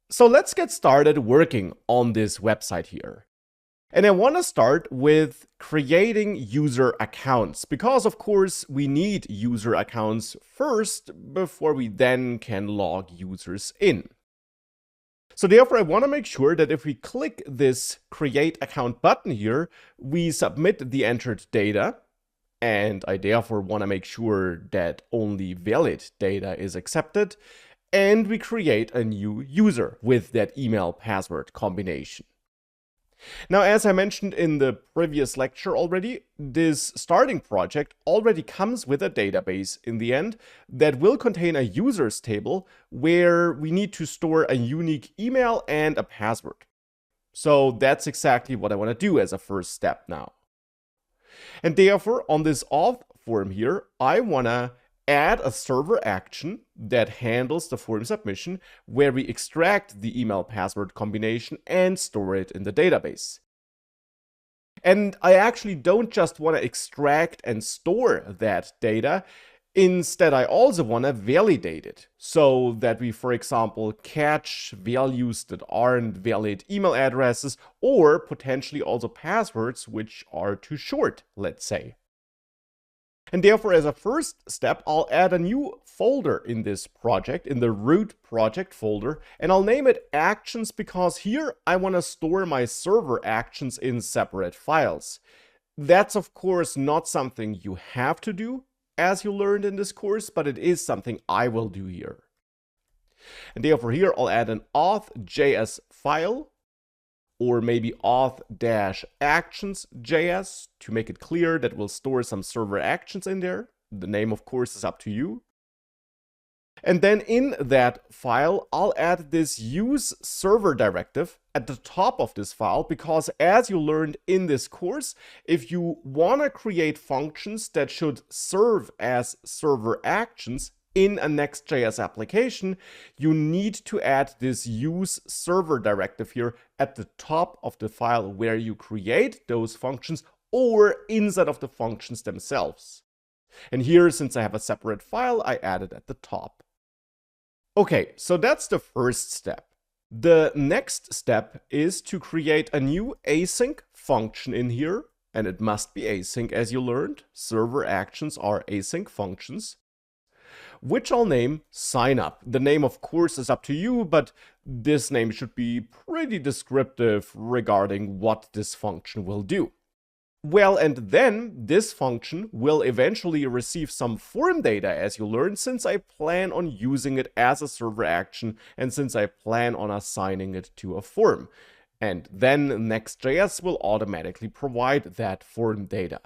So let's get started working on this website here. And I want to start with creating user accounts because, of course, we need user accounts first before we then can log users in. So therefore, I want to make sure that if we click this Create Account button here, we submit the entered data. And I therefore want to make sure that only valid data is accepted. And we create a new user with that email password combination. Now, as I mentioned in the previous lecture already, this starting project already comes with a database in the end that will contain a users table where we need to store a unique email and a password. So that's exactly what I want to do as a first step now. And therefore, on this auth form here, I want to add a server action that handles the form submission where we extract the email password combination and store it in the database. And I actually don't just want to extract and store that data. Instead, I also want to validate it so that we, for example, catch values that aren't valid email addresses or potentially also passwords which are too short, let's say. And therefore, as a first step, I'll add a new folder in this project, in the root project folder, and I'll name it Actions because here I want to store my server actions in separate files. That's, of course, not something you have to do, as you learned in this course, but it is something I will do here. And therefore, here I'll add an auth.js file, or maybe auth-actions.js to make it clear that we'll store some server actions in there. The name, of course, is up to you. And then in that file, I'll add this use server directive at the top of this file, because as you learned in this course, if you want to create functions that should serve as server actions in a Next.js application, you need to add this use server directive here at the top of the file where you create those functions or inside of the functions themselves. And here, since I have a separate file, I add it at the top. Okay, so that's the first step. The next step is to create a new async function in here, and it must be async as you learned. Server actions are async functions, which I'll name Signup. The name, of course, is up to you, but this name should be pretty descriptive regarding what this function will do. Well, and then this function will eventually receive some form data, as you learned, since I plan on using it as a server action and since I plan on assigning it to a form. And then Next.js will automatically provide that form data.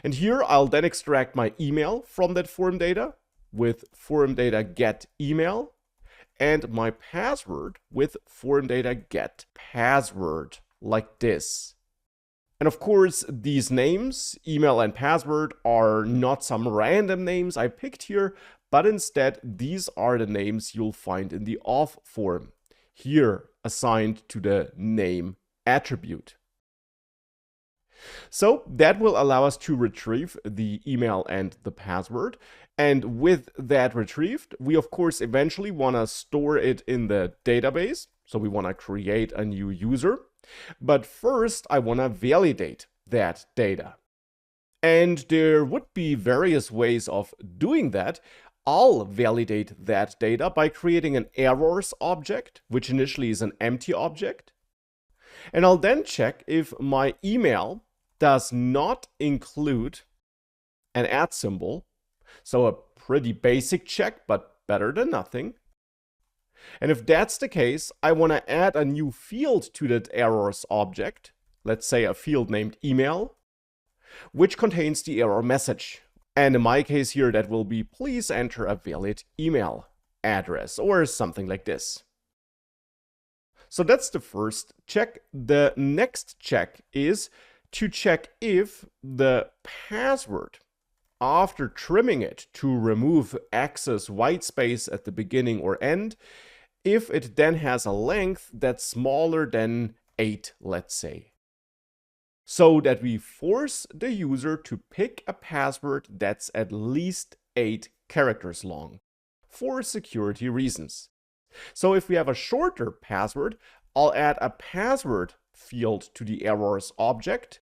And here I'll then extract my email from that form data with form data get email and my password with form data get password, like this. And of course, these names, email and password, are not some random names I picked here, but instead these are the names you'll find in the auth form, here assigned to the name attribute. So that will allow us to retrieve the email and the password. And with that retrieved, we of course eventually want to store it in the database. So we want to create a new user. But first, I want to validate that data. And there would be various ways of doing that. I'll validate that data by creating an errors object, which initially is an empty object. And I'll then check if my email does not include an @ symbol. So a pretty basic check, but better than nothing. And if that's the case, I want to add a new field to that errors object. Let's say a field named email, which contains the error message. And in my case here, that will be please enter a valid email address or something like this. So that's the first check. The next check is to check if the password, after trimming it to remove excess white space at the beginning or end, if it then has a length that's smaller than 8, let's say. So that we force the user to pick a password that's at least 8 characters long, for security reasons. So if we have a shorter password, I'll add a password field to the errors object.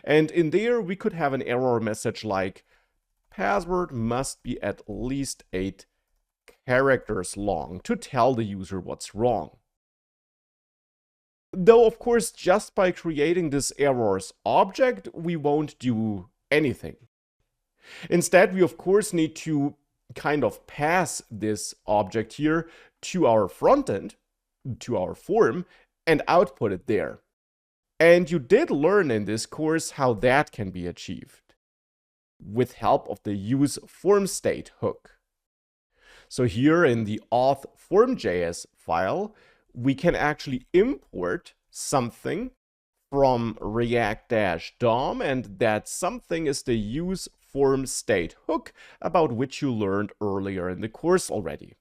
And in there, we could have an error message like password must be at least 8 characters long to tell the user what's wrong. Though, of course, just by creating this errors object, we won't do anything. Instead, we of course need to kind of pass this object here to our frontend, to our form, and output it there. And you did learn in this course how that can be achieved with help of the use form state hook. So here in the auth form.js file, we can actually import something from React-DOM, and that something is the use form state hook, about which you learned earlier in the course already.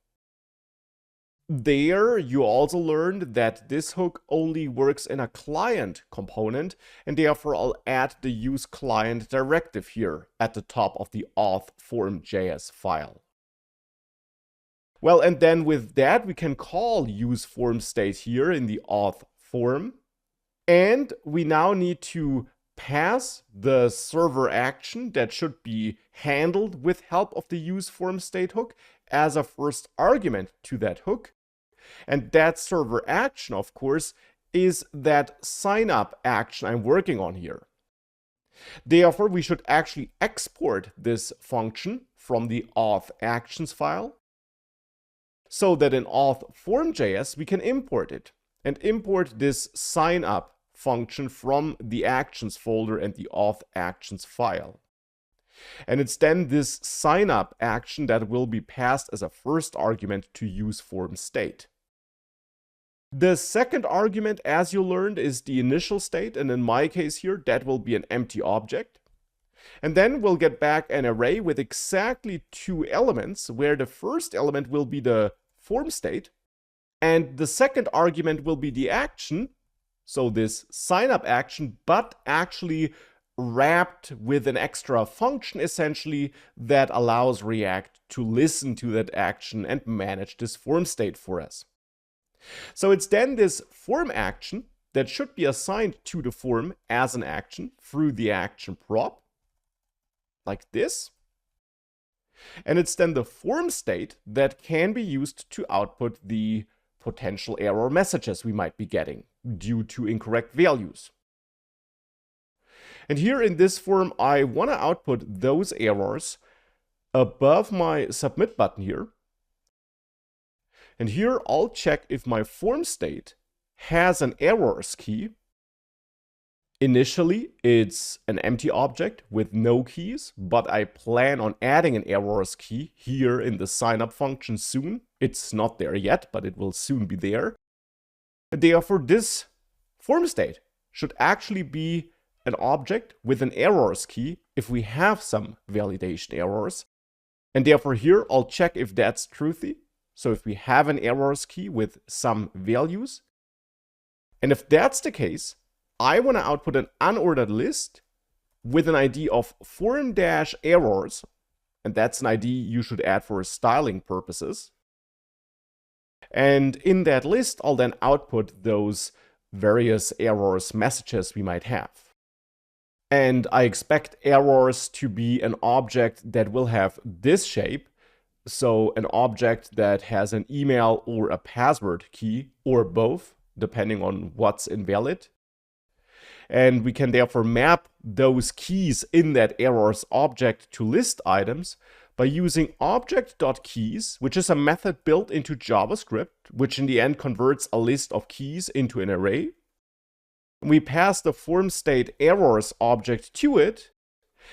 There, you also learned that this hook only works in a client component, and therefore I'll add the use client directive here at the top of the auth form.js file. Well, and then with that, we can call use form state here in the auth form. And we now need to pass the server action that should be handled with help of the use form state hook as a first argument to that hook. And that server action, of course, is that signup action I'm working on here. Therefore, we should actually export this function from the auth actions file so that in auth form.js we can import it and import this signup function from the actions folder and the auth actions file. And it's then this signup action that will be passed as a first argument to use form state. The second argument, as you learned, is the initial state, and in my case here, that will be an empty object. And then we'll get back an array with exactly 2 elements, where the first element will be the form state, and the second argument will be the action, so this signup action, but actually wrapped with an extra function, essentially, that allows React to listen to that action and manage this form state for us. So it's then this form action that should be assigned to the form as an action through the action prop, like this. And it's then the form state that can be used to output the potential error messages we might be getting due to incorrect values. And here in this form, I want to output those errors above my submit button here. And here I'll check if my form state has an errors key. Initially, it's an empty object with no keys, but I plan on adding an errors key here in the signup function soon. It's not there yet, but it will soon be there. And therefore, this form state should actually be an object with an errors key if we have some validation errors. And therefore here I'll check if that's truthy. So if we have an errors key with some values. And if that's the case, I want to output an unordered list with an ID of form-errors. And that's an ID you should add for styling purposes. And in that list, I'll then output those various errors messages we might have. And I expect errors to be an object that will have this shape. So an object that has an email or a password key, or both, depending on what's invalid. And we can therefore map those keys in that errors object to list items by using object.keys, which is a method built into JavaScript, which in the end converts a list of keys into an array. We pass the form state errors object to it,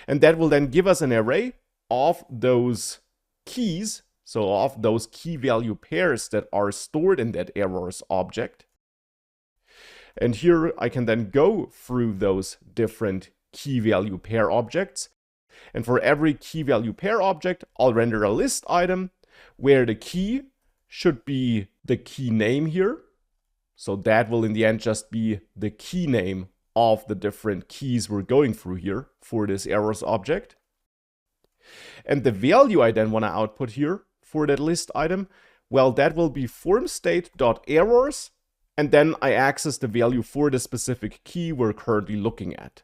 and that will then give us an array of those keys, so of those key value pairs that are stored in that errors object. And here I can then go through those different key value pair objects. And for every key value pair object, I'll render a list item where the key should be the key name here. So that will in the end just be the key name of the different keys we're going through here for this errors object. And the value I then want to output here for that list item, Well, that will be formState.errors, and then I access the value for the specific key we're currently looking at.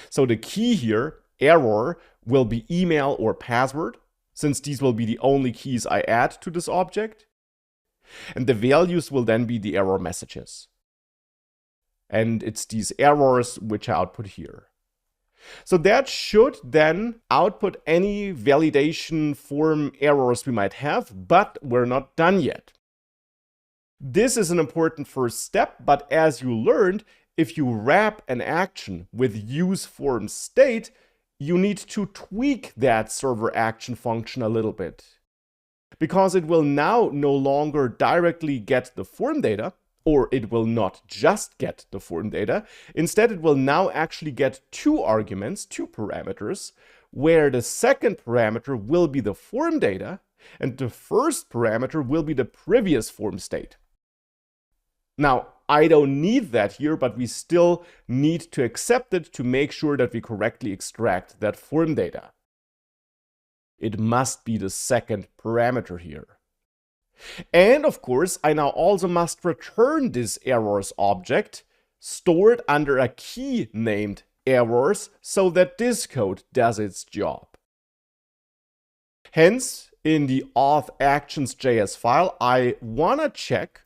So the key here, error, will be email or password, since these will be the only keys I add to this object. And the values will then be the error messages. And it's these errors which I output here. So that should then output any validation form errors we might have, but we're not done yet. This is an important first step, but as you learned, if you wrap an action with useFormState, you need to tweak that server action function a little bit. Because it will now no longer directly get the form data, or it will not just get the form data. Instead, it will now actually get two arguments, two parameters, where the second parameter will be the form data, and the first parameter will be the previous form state. Now, I don't need that here, but we still need to accept it to make sure that we correctly extract that form data. It must be the second parameter here. And of course, I now also must return this errors object stored under a key named errors so that this code does its job. Hence, in the auth-actions.js file, I want to check,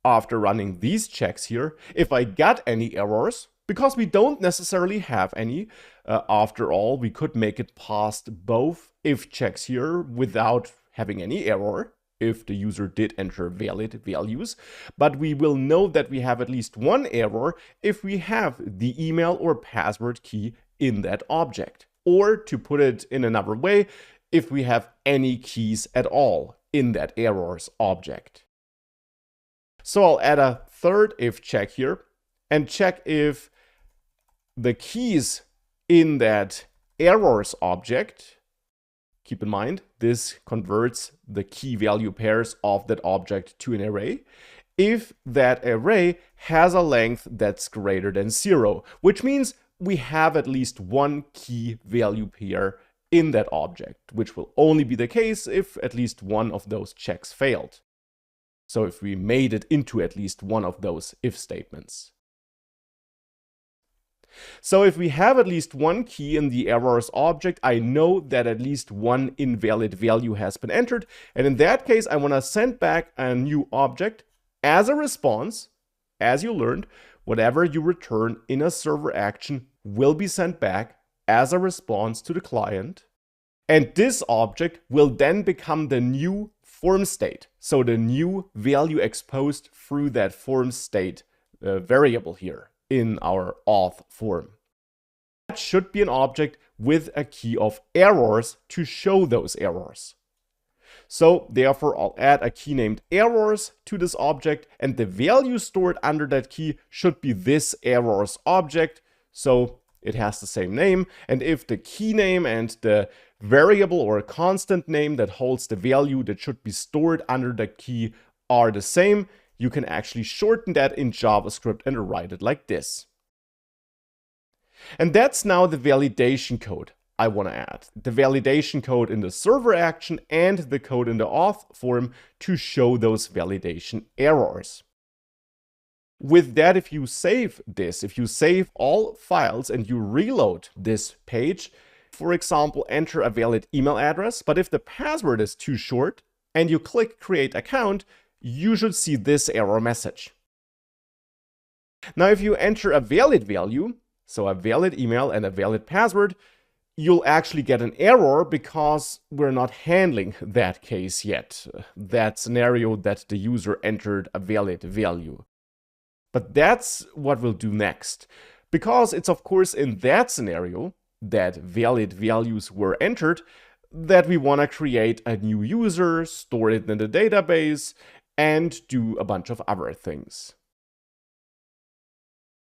after running these checks here, if I got any errors, because we don't necessarily have any. After all, we could make it past both if checks here without having any error, if the user did enter valid values, but we will know that we have at least one error if we have the email or password key in that object. Or to put it in another way, if we have any keys at all in that errors object. So I'll add a third if check here and check if the keys in that errors object, keep in mind, this converts the key value pairs of that object to an array, if that array has a length that's greater than 0, which means we have at least one key value pair in that object, which will only be the case if at least one of those checks failed. So if we made it into at least one of those if statements. So if we have at least one key in the errors object, I know that at least one invalid value has been entered. And in that case, I want to send back a new object as a response. As you learned, whatever you return in a server action will be sent back as a response to the client. And this object will then become the new form state. So the new value exposed through that form state variable here in our auth form. That should be an object with a key of errors to show those errors. So therefore, I'll add a key named errors to this object, and the value stored under that key should be this errors object. So it has the same name, and if the key name and the variable or a constant name that holds the value that should be stored under the key are the same, you can actually shorten that in JavaScript and write it like this. And that's now the validation code I want to add. The validation code in the server action and the code in the auth form to show those validation errors. With that, if you save this, if you save all files and you reload this page, for example, enter a valid email address, but if the password is too short and you click create account, you should see this error message. Now, if you enter a valid value, so a valid email and a valid password, you'll actually get an error because we're not handling that case yet, that scenario that the user entered a valid value. But that's what we'll do next, because it's of course in that scenario that valid values were entered that we want to create a new user, store it in the database, and do a bunch of other things.